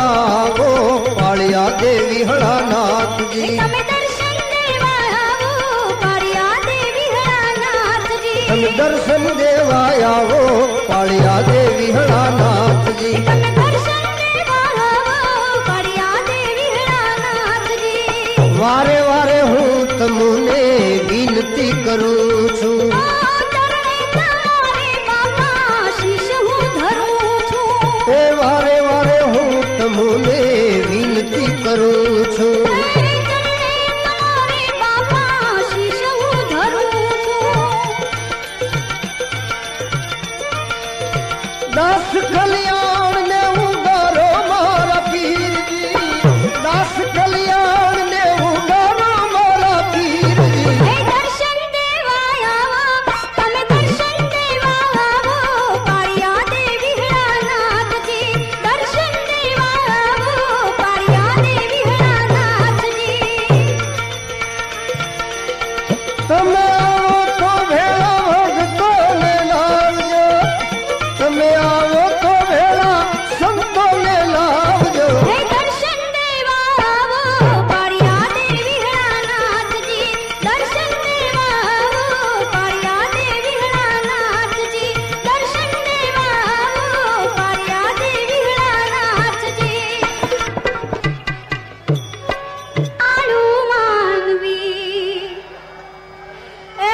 આવો પાળિયા દેવી હળાનાથજી તમે દર્શન દેવા આવો પાળિયા દેવી હળાનાથજી તમે દર્શન દેવા આવો પાળિયા દેવી હળાનાથજી તમે દર્શન દેવા આવો પાળિયા દેવી હળાનાથજી વારે વારે હું તમને વિનંતી કરું છું ચરણે તમારે બાપા શીશ હું ધરું છું એ વારે વારે હું તમને વિનંતી કરું છું તમારે બાપા શીશ હું ધરું છું દાસ કલ્યાણ ને ઉગારો મારા પીરજી દાસ કલ્યાણ ને ઉગારો મારા પીરજી હે દર્શન દેવા આવો તમે દર્શન દેવા આવો પાળિયા દેવી હળાનાથજી દર્શન દેવા આવો પાળિયા દેવી હળાનાથજી તમે આવો તો ભેળા ભક્તોને લાવજો તમે આવો તો ભેળા સંતોને લાવજો હે દર્શન દેવા આવો પાળિયા દેવી હળાનાથજી દર્શન દેવા આવો પાળિયા દેવી હળાનાથજી દર્શન દેવા આવો પાળિયા દેવી હળાનાથજી આલુ માંગવી એ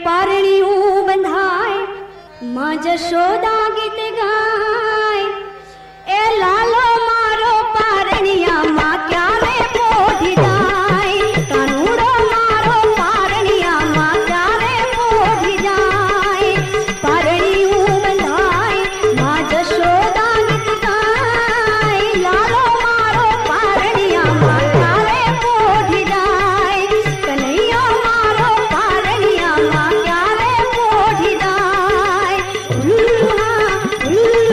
પારણિયું બંધાય માં જશોદા ગીત ગાય એ લાલો મારો પારણિયા માં ક્યારે પોઢી જાય કાનુડો મારો પારણિયા માં ક્યારે પોઢી જાય પારણિયું બંધાય માં જશોદા ગીત ગાય લાલો મારો પારણિયા માં ક્યારે પોઢી જાય કનૈયો મારો પારણિયા માં ક્યારે પોઢી જાય ઉલ્લુહા ઉલ્લુહા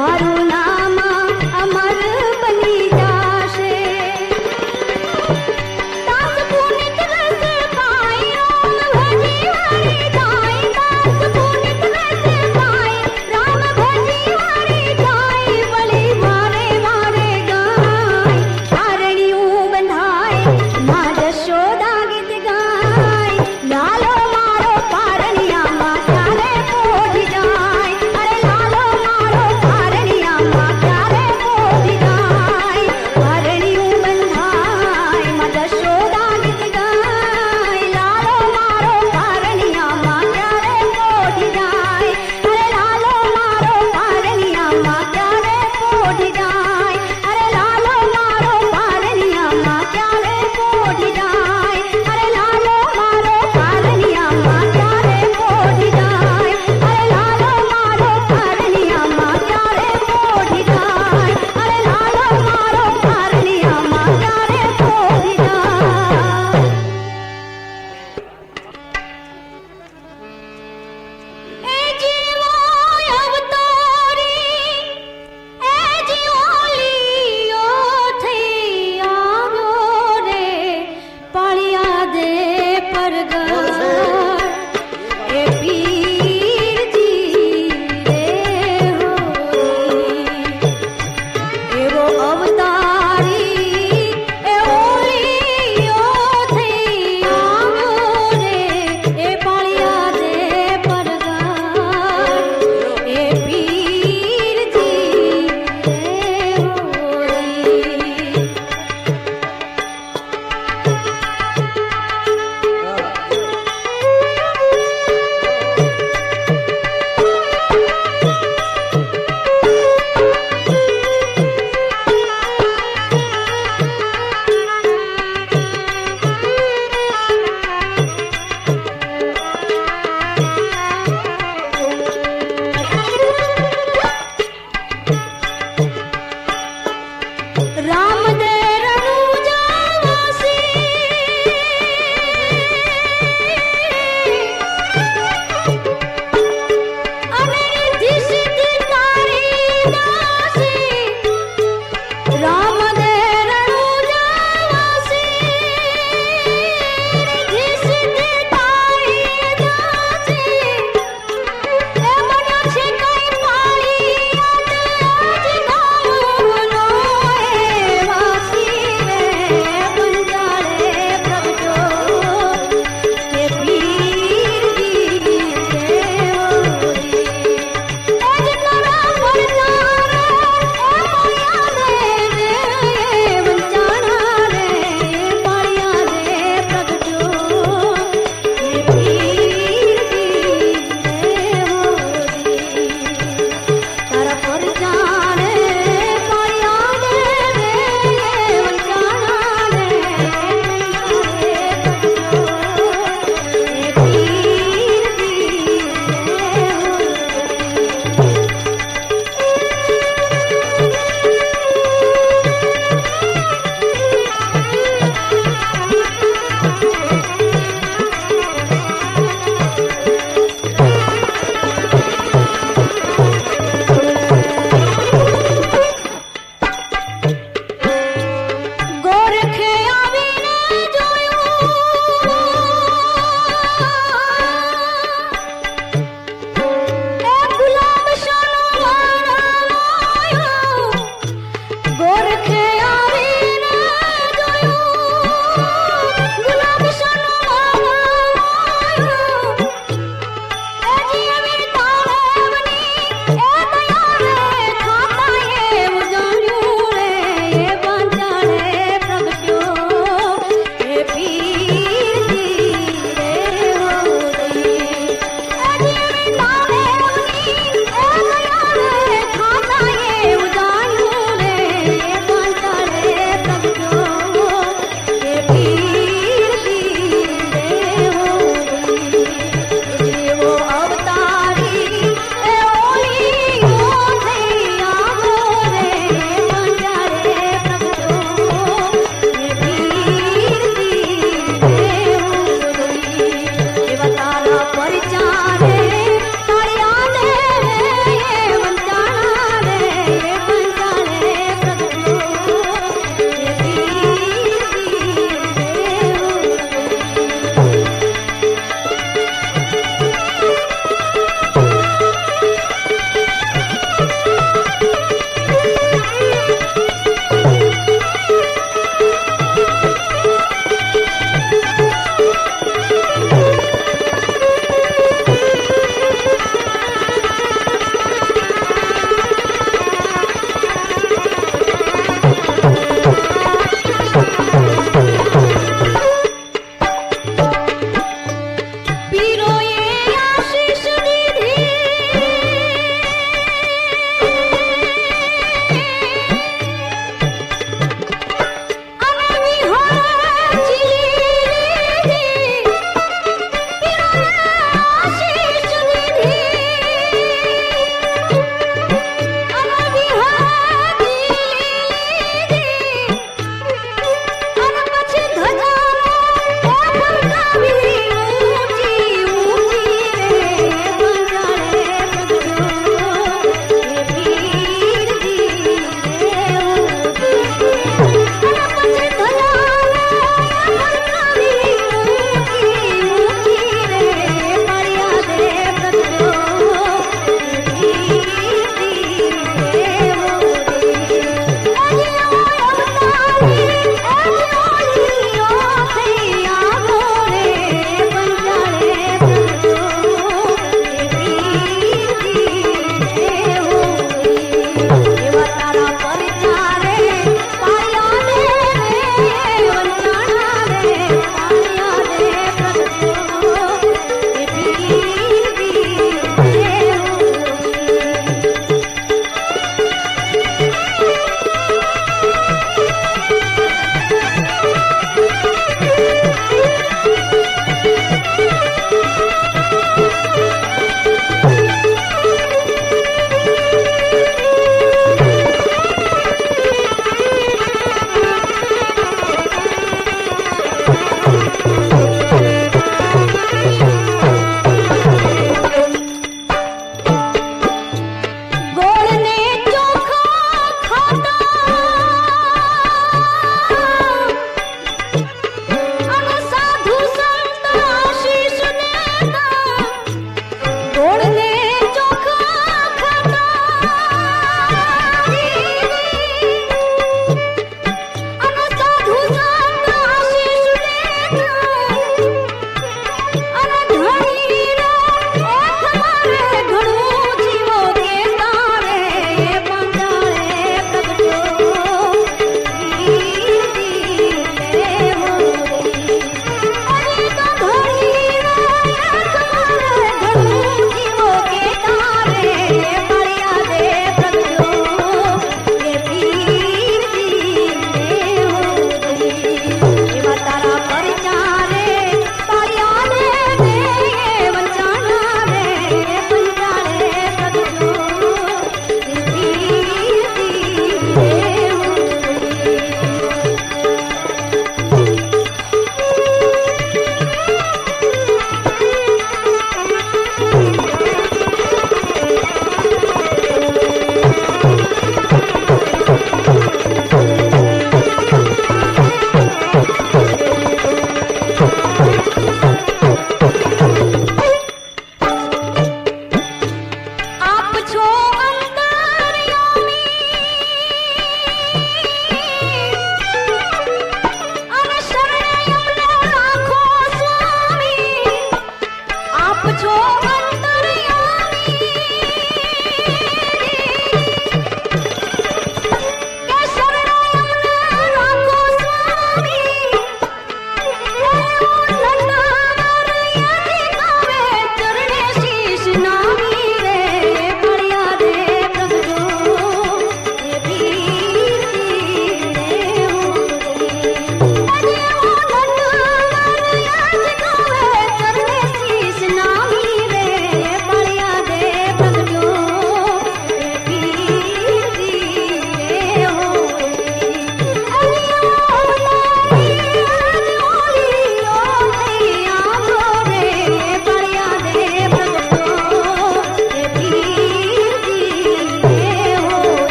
મારું નામ અમર બની જાશે દાસ પુનિત રસ પાય રામ ભજી હરી જાય દાસ પુનિત રસ પાય રામ ભજી હરી જાય ભલી વારે વારે ગાય તારણિયું બંધાય માં જશોદા ગીત ગાય લાલો મારો પારણિયામાં ક્યારે પોઢી જાય અરે લાલો મારો પારણિયામાં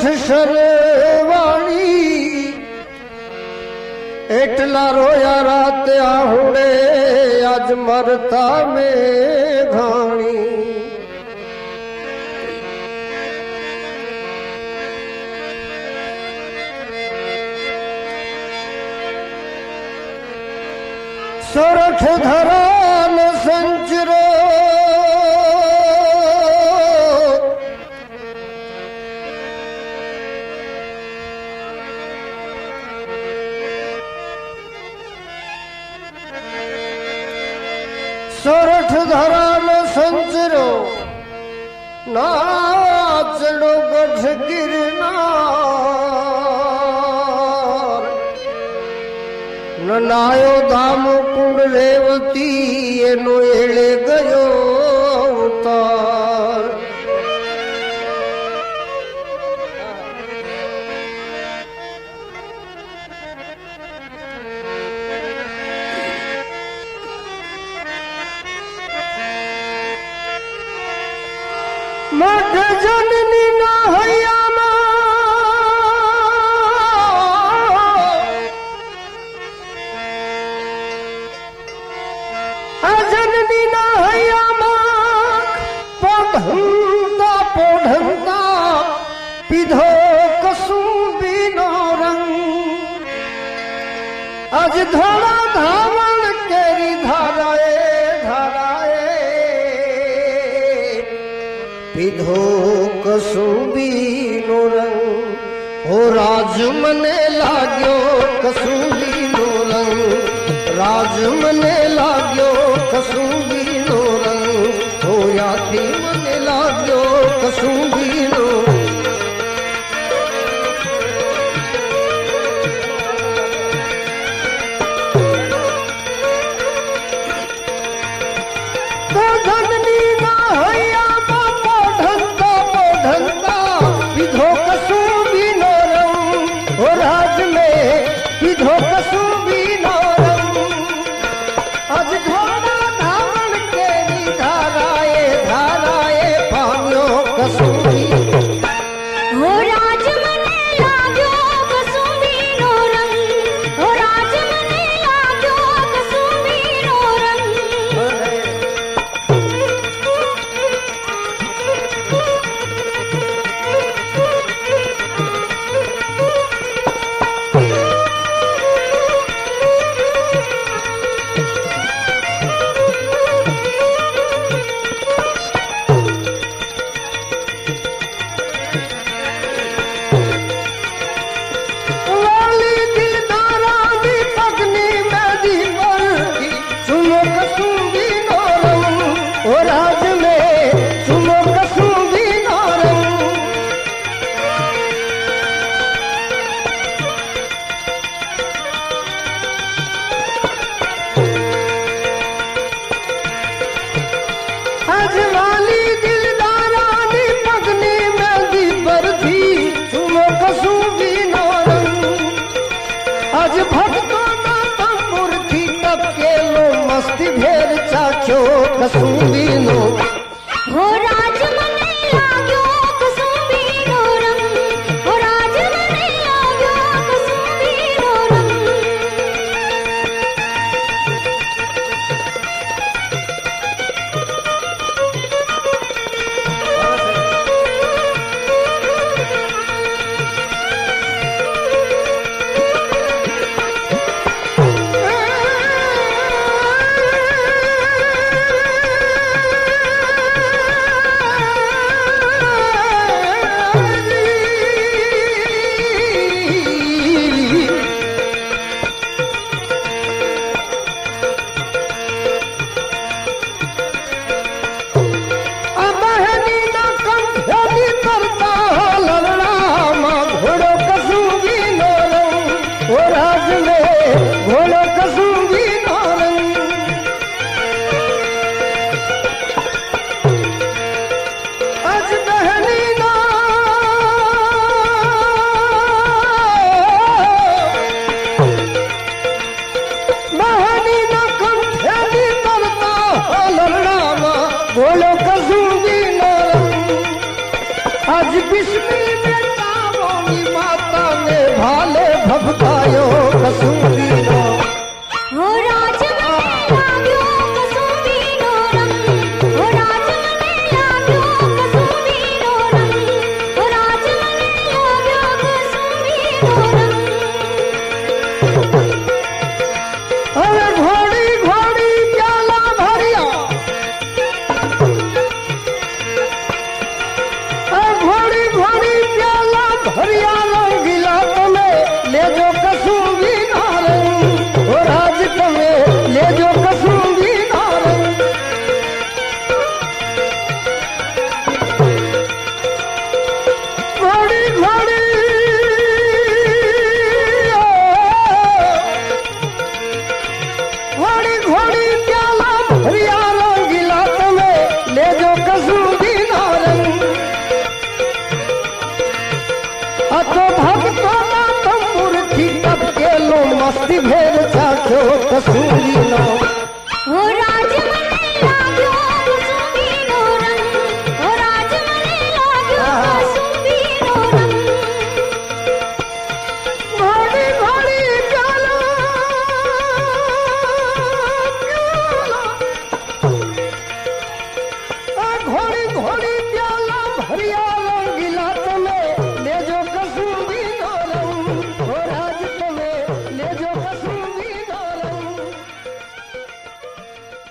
સોરઠ સરવાળી એટલા રોયા રાતે આહુડે આજ મરતા મેઘાણી સોરઠ ધરાન સંચરો સોરઠ ધરાન સંચરો નાચડો ગઢ ગિરનાર નાયો ધામ કુંડ રેવતી એનો એળે ગયો અવતાર મઠ જનની ના હૈયામાં જનની ના હૈયામાં પોઢંતા પોઢંતા પીધો કસુંબીનો રંગ આજ ધોળા ધાવણ કેરી ધારાએ ધારાએ પીધો કસુંબીનો રંગ હો રાજ મને લાગ્યો કસુંબીનો રંગ રાજ મને લાગ્યો કસુંબીનો રંગ હોયાથી મને લાગ્યો કસુંબીનો ધનની ના હૈયામાં પોઢંતા પોઢંતા પીધો કસુંબીનો રંગ હો રાજ મે પીધો કસુંબીનો રંગ આજ ધોળા ધાવણ કેરી ધારાએ ધારાએ પામ્યો કસુંબી હો રાજ મને લાગ્યો કસુંબીનો રંગ હો રાજ મને લાગ્યો કસુંબીનો રંગ વાલી દિલદારાની પગની મેદી પરથી ચુમો કસુંબીનો રંગ હો રાજ મે ચુમો કસુંબીનો રંગ આજ વાલી દિલદારાની પગની મેદી પરથી ચુમો કસુંબીનો રંગ આજ ભક્તોના તંબુરથી ટપકેલો મસ્તી ભેર ચાખ્યો કસુંબીનો હો રાજ મને લાગ્યો કસુંબીનો રંગ હો રાજ મને લાગ્યો કસુંબીનો રંગ આ બહેનીના કંઠેથી તરતા લલડામાં ઘોડો કસુંબીનો રંગ હો રાજ મે ઘોડો કસુંબીનો રંગ આજ બહેનીના કંઠેથી તરતા લલડામાં ઘોડો કસુંબીનો રંગ આજ બિસ્મિલ બેટા ભભકાયો કસુંબીનો હો રાજ મને લાગ્યો કસુંબીનો રંગ હો રાજ મને લાગ્યો કસુંબીનો રંગ હો રાજ મને લાગ્યો કસુંબીનો રંગ હવે ઘોડી ઘોડી પ્યાલા ભર્યા ઘોડી ઘોડી પ્યાલા ભર્યા રંગીલા તમે લેજો કસુંબી નારંગ ઓ રાજ તમે લેજો કસુંબી નારંગ ઘોડી ઘોડી ઘોડી ઘોડી પ્યાલા ભર્યા રંગીલા તમે લેજો કસુંબી નારંગ આ તો ભક્તોના તંબુરથી ટપકેલો મસ્તી ભેર છાછો કસુંબી